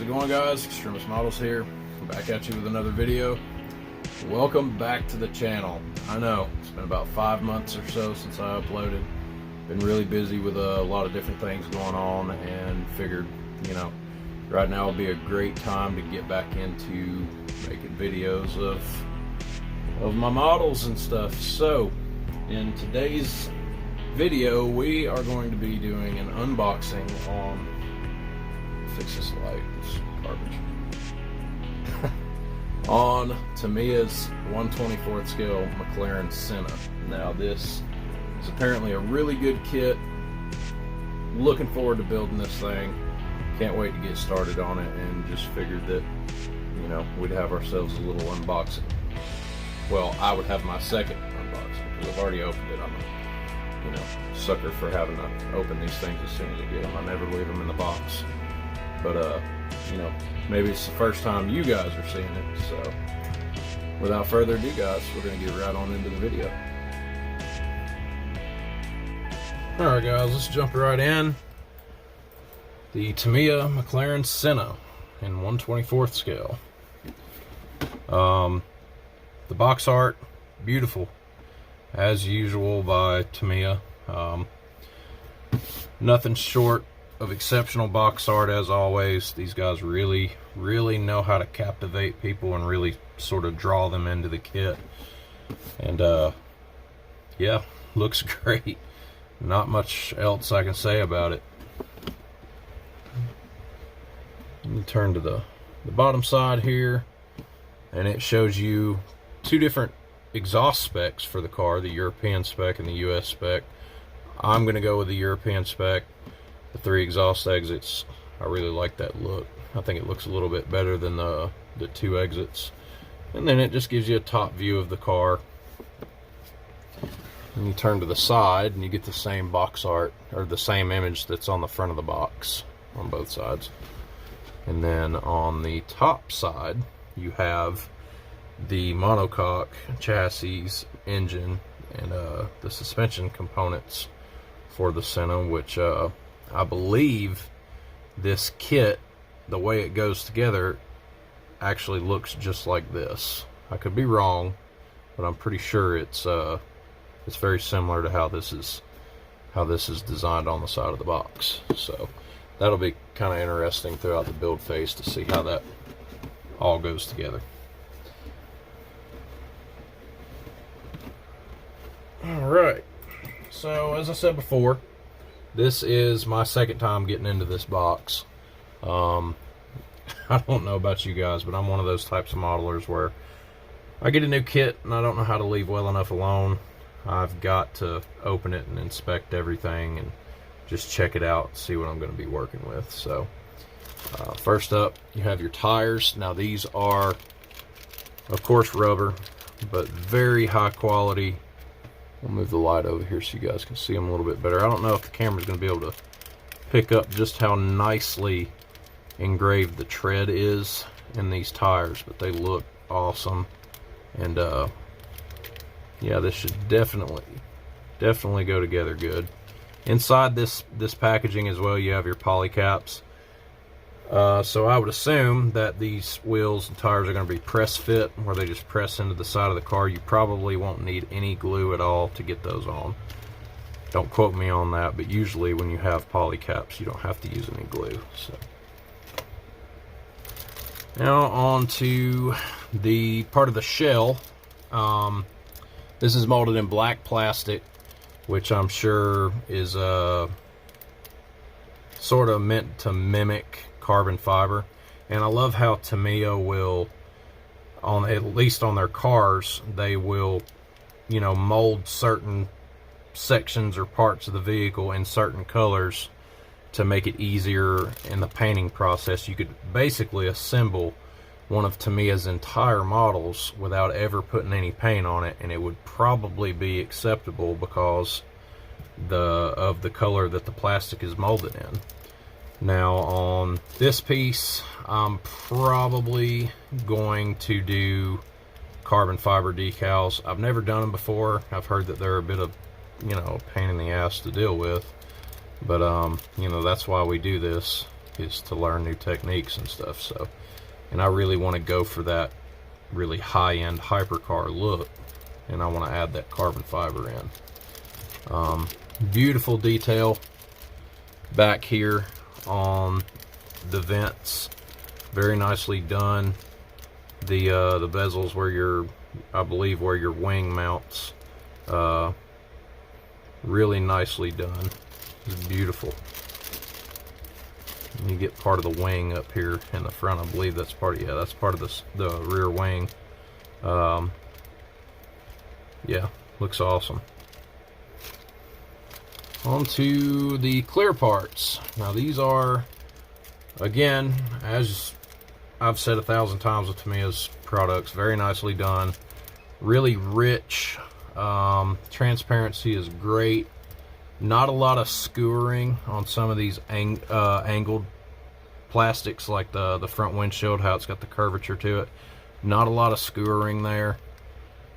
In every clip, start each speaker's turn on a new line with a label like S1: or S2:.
S1: it going, guys? Extremist Models here. Back at you with another video. Welcome back to the channel. I know it's been about 5 months or so since I uploaded. Been really busy with a lot of different things going on, and figured, right now will be a great time to get back into making videos of my models and stuff. So in today's video, we are going to be doing an unboxing on, fix this light, it's garbage, on Tamiya's 1/24 scale McLaren Senna. Now this is apparently a really good kit. Looking forward to building this thing. Can't wait to get started on it, and just figured that, we'd have ourselves a little unboxing. Well, I would have my second unboxing, because I've already opened it. I'm a sucker for having to open these things as soon as I get them. I never leave them in the box. But, maybe it's the first time you guys are seeing it. So, without further ado, guys, we're going to get right on into the video. Alright, guys, let's jump right in. The Tamiya McLaren Senna in 1/24 scale. The box art, beautiful, as usual by Tamiya. Nothing short of exceptional box art, as always. These guys really know how to captivate people and really sort of draw them into the kit. And yeah, looks great. Not much else I can say about it. Let me turn to the bottom side here, and it shows you two different exhaust specs for the car, the European spec and the US spec. I'm going to go with the European spec. The 3 exhaust exits, I really like that look. I think it looks a little bit better than the 2 exits. And then it just gives you a top view of the car. And you turn to the side and you get the same box art, or the same image that's on the front of the box on both sides. And then on the top side, you have the monocoque chassis, engine, and the suspension components for the Senna, which I believe this kit, the way it goes together, actually looks just like this. I could be wrong, but I'm pretty sure it's very similar to how this is designed on the side of the box. So that'll be kind of interesting throughout the build phase to see how that all goes together. Alright, so as I said before, this is my second time getting into this box. I don't know about you guys, but I'm one of those types of modelers where I get a new kit and I don't know how to leave well enough alone. I've got to open it and inspect everything and just check it out, see what I'm going to be working with. So first up, you have your tires. Now these are, of course, rubber, but very high quality. I'll move the light over here so you guys can see them a little bit better. I don't know if the camera's going to be able to pick up just how nicely engraved the tread is in these tires, but they look awesome. And yeah, this should definitely go together good. Inside this packaging as well, you have your poly caps. So I would assume that these wheels and tires are going to be press fit, where they just press into the side of the car. You probably won't need any glue at all to get those on. Don't quote me on that, but usually when you have poly caps, you don't have to use any glue. So now on to the part of the shell. This is molded in black plastic, which I'm sure is sort of meant to mimic carbon fiber. And I love how Tamiya will, at least on their cars, they will, mold certain sections or parts of the vehicle in certain colors to make it easier in the painting process. You could basically assemble one of Tamiya's entire models without ever putting any paint on it, and it would probably be acceptable because of the color that the plastic is molded in. Now on this piece, I'm probably going to do carbon fiber decals. I've never done them before. I've heard that they're a bit of, a pain in the ass to deal with, but that's why we do this. is to learn new techniques and stuff. So, and I really want to go for that really high-end hypercar look, and I want to add that carbon fiber in. Beautiful detail back here on the vents, very nicely done. The bezels where your, I believe where your wing mounts, really nicely done. It's beautiful. And you get part of the wing up here in the front. I believe that's part of, yeah, that's part of the rear wing. Yeah, looks awesome. On to the clear parts. Now these are, again, as I've said 1,000 times with Tamiya's products, very nicely done, really rich. Transparency is great. Not a lot of skewering on some of these angled plastics, like the front windshield, how it's got the curvature to it. Not a lot of skewering there.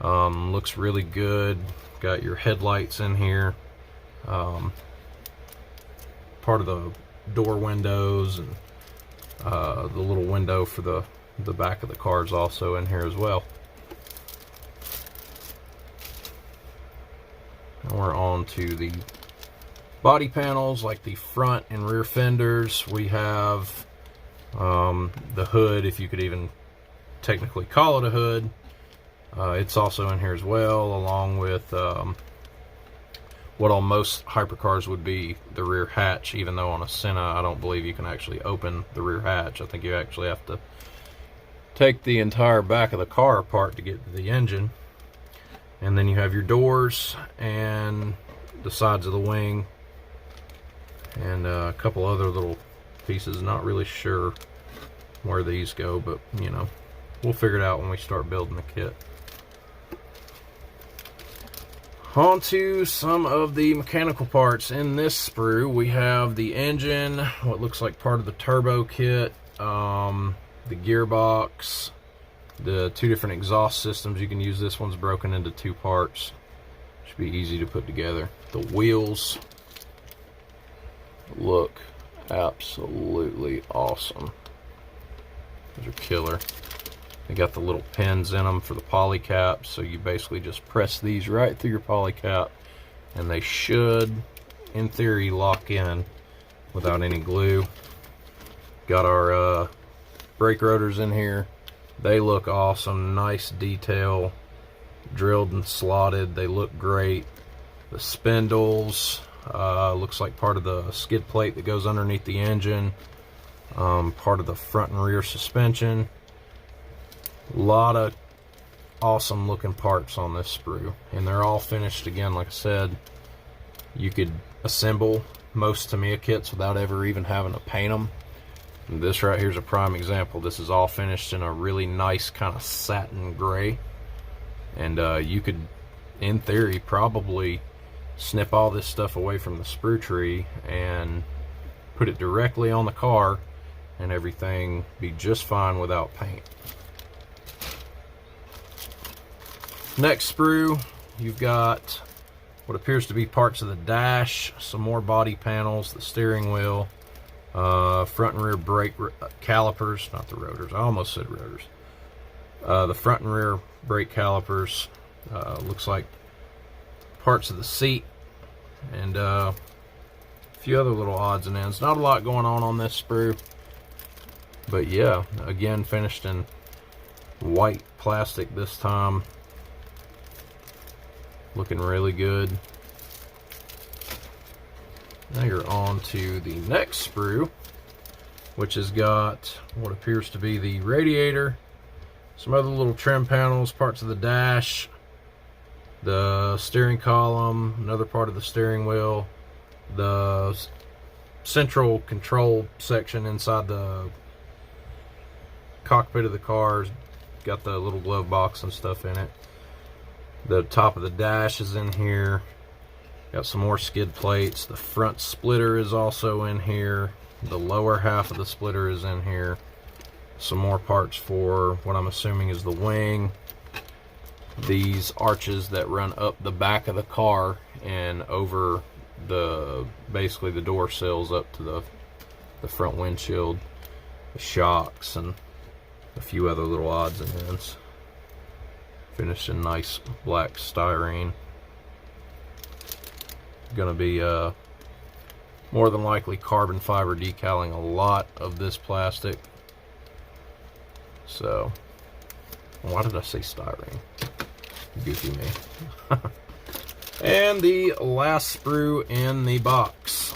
S1: Looks really good. Got your headlights in here. Part of the door windows, and the little window for the back of the car is also in here as well. And we're on to the body panels, like the front and rear fenders. We have the hood, if you could even technically call it a hood. It's also in here as well, along with what on most hypercars would be the rear hatch, even though on a Senna I don't believe you can actually open the rear hatch. I think you actually have to take the entire back of the car apart to get to the engine. And then you have your doors and the sides of the wing, and a couple other little pieces. Not really sure where these go, but you know, we'll figure it out when we start building the kit. On to some of the mechanical parts. In this sprue, we have the engine, what looks like part of the turbo kit, the gearbox, the two different exhaust systems. You can use this one's broken into two parts. Should be easy to put together. The wheels look absolutely awesome. Those are killer. They got the little pins in them for the poly caps, so you basically just press these right through your poly cap, and they should, in theory, lock in without any glue. Got our brake rotors in here. They look awesome. Nice detail, drilled and slotted. They look great. The spindles, looks like part of the skid plate that goes underneath the engine, part of the front and rear suspension. A lot of awesome looking parts on this sprue, and they're all finished. Again, like I said, you could assemble most Tamiya kits without ever even having to paint them. And this right here is a prime example. This is all finished in a really nice kind of satin gray, and you could, in theory, probably snip all this stuff away from the sprue tree and put it directly on the car, and everything be just fine without paint. Next sprue, you've got what appears to be parts of the dash, some more body panels, the steering wheel, front and rear brake calipers, not the rotors, I almost said rotors. The front and rear brake calipers, looks like parts of the seat, and a few other little odds and ends. Not a lot going on this sprue, but yeah, again, finished in white plastic this time. Looking really good. Now you're on to the next sprue, which has got what appears to be the radiator, some other little trim panels, parts of the dash, the steering column, another part of the steering wheel, the central control section inside the cockpit of the car, got the little glove box and stuff in it. The top of the dash is in here. Got some more skid plates. The front splitter is also in here. The lower half of the splitter is in here. Some more parts for what I'm assuming is the wing. These arches that run up the back of the car and over the, basically the door sills up to the front windshield, the shocks, and a few other little odds and ends. Finished in nice black styrene. Gonna be more than likely carbon fiber decaling a lot of this plastic. So, why did I say styrene? Goofy me. And the last sprue in the box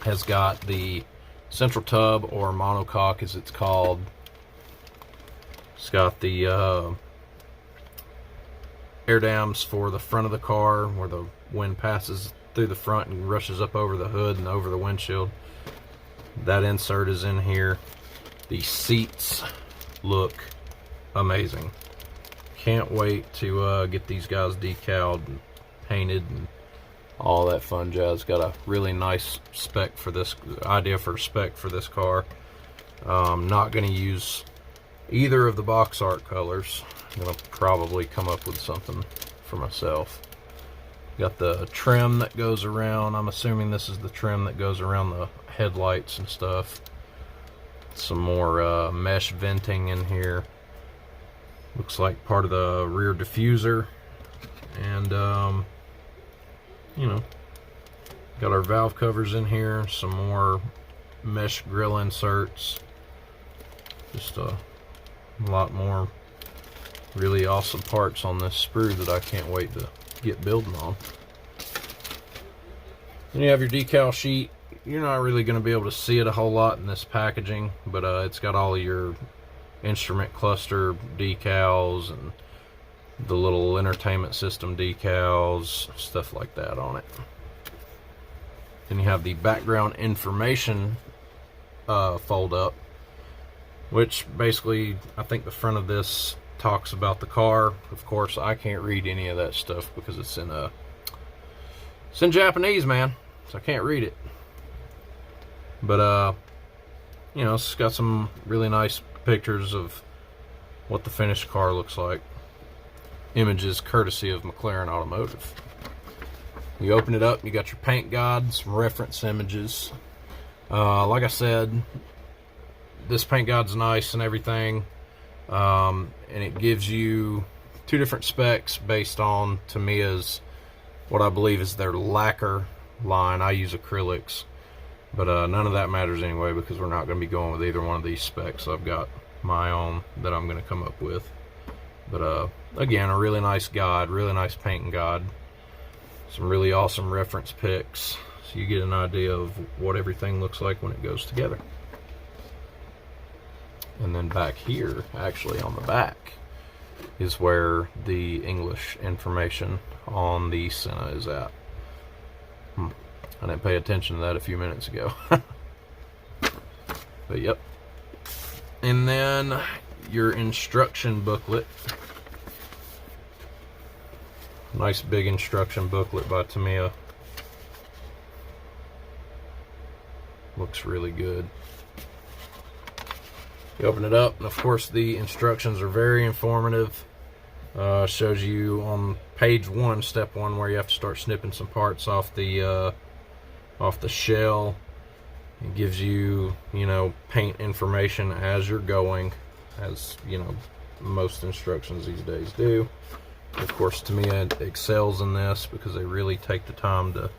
S1: has got the central tub, or monocoque as it's called. It's got the air dams for the front of the car, where the wind passes through the front and rushes up over the hood and over the windshield. That insert is in here. The seats look amazing. Can't wait to get these guys decaled and painted and all that fun jazz. Got a really nice spec for this, idea for spec for this car. Not going to use either of the box art colors. I'm going to probably come up with something for myself. Got the trim that goes around. I'm assuming this is the trim that goes around the headlights and stuff. Some more mesh venting in here. Looks like part of the rear diffuser. And, you know, got our valve covers in here. Some more mesh grill inserts. Just a lot more really awesome parts on this sprue that I can't wait to get building on. Then you have your decal sheet. You're not really going to be able to see it a whole lot in this packaging, but it's got all of your instrument cluster decals and the little entertainment system decals, stuff like that on it. Then you have the background information fold up, which basically, I think the front of this talks about the car. Of course, I can't read any of that stuff because it's in Japanese, man, so I can't read it. But you know, it's got some really nice pictures of what the finished car looks like. Images courtesy of McLaren Automotive. You open it up, you got your paint guide, some reference images. Like I said, this paint guide's nice and everything. And it gives you two different specs based on Tamiya's, what I believe is their lacquer line. I use acrylics, but none of that matters anyway because we're not going to be going with either one of these specs. I've got my own that I'm going to come up with. But again, a really nice guide, really nice painting guide. Some really awesome reference pics, so you get an idea of what everything looks like when it goes together. And then back here, actually on the back, is where the English information on the Senna is at. I didn't pay attention to that a few minutes ago. But yep. And then your instruction booklet. Nice big instruction booklet by Tamiya. Looks really good. You open it up, and of course the instructions are very informative. Shows you on page 1, step 1, where you have to start snipping some parts off the shell. It gives you, you know, paint information as you're going, as you know most instructions these days do. Of course, Tamiya excels in this because they really take the time to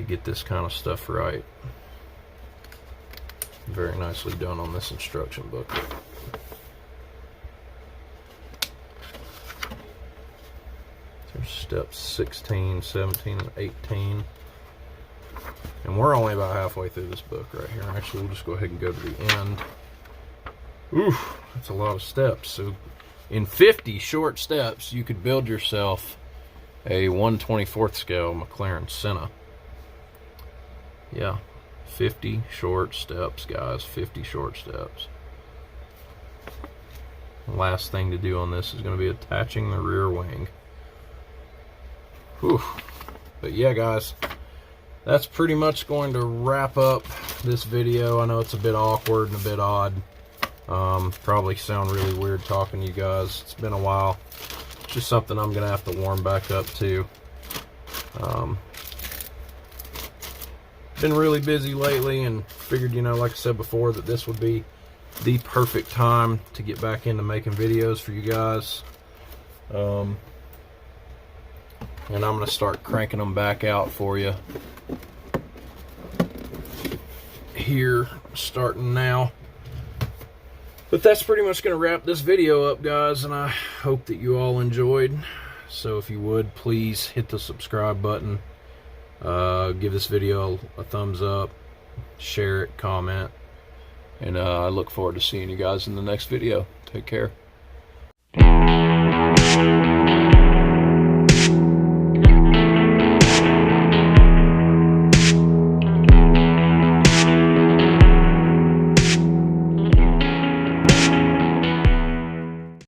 S1: get this kind of stuff right. Very nicely done on this instruction booklet. There's steps 16, 17, and 18. And we're only about halfway through this book right here. Actually, we'll just go ahead and go to the end. Oof, that's a lot of steps. So in 50 short steps, you could build yourself a 1/24 scale McLaren Senna. Yeah. 50 short steps, guys. 50 short steps. The last thing to do on this is going to be attaching the rear wing. Whew. But yeah, guys, that's pretty much going to wrap up this video. I know it's a bit awkward and a bit odd. Probably sound really weird talking to you guys. It's been a while. It's just something I'm going to have to warm back up to. been really busy lately, and figured, you know, like I said before, that this would be the perfect time to get back into making videos for you guys. And I'm going to start cranking them back out for you here, starting now. But that's pretty much going to wrap this video up, guys, and I hope that you all enjoyed. So if you would, please hit the subscribe button, give this video a thumbs up, share it, comment, and I look forward to seeing you guys in the next video. Take care.